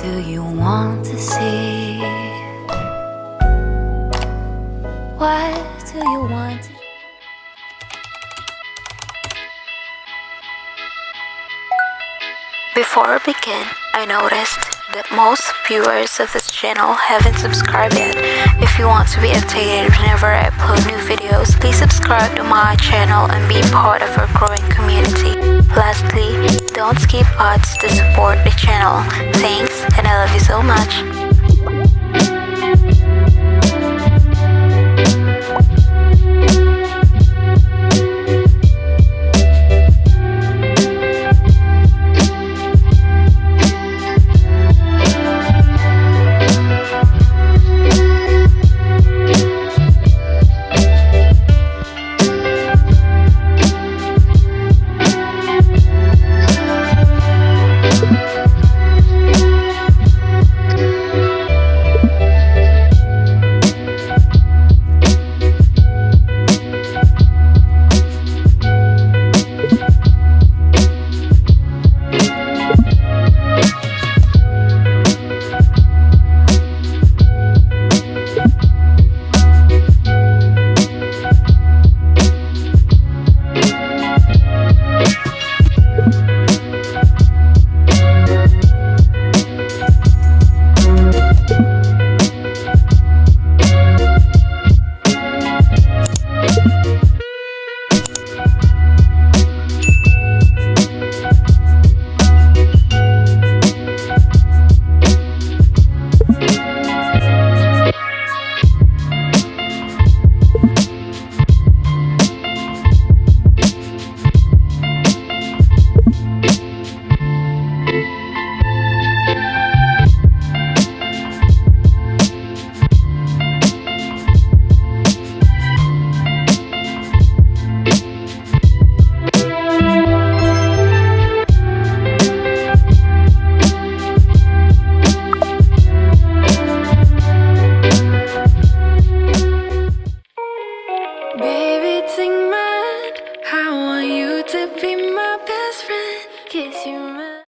do you want to see? What do you want to... Before we begin, I noticed that most viewers of this channel haven't subscribed yet. If you want to be updated whenever I upload new videos, please subscribe to my channel and be part of our growing community. Lastly, don't skip ads to support the channel. Thanks, and I love you so much.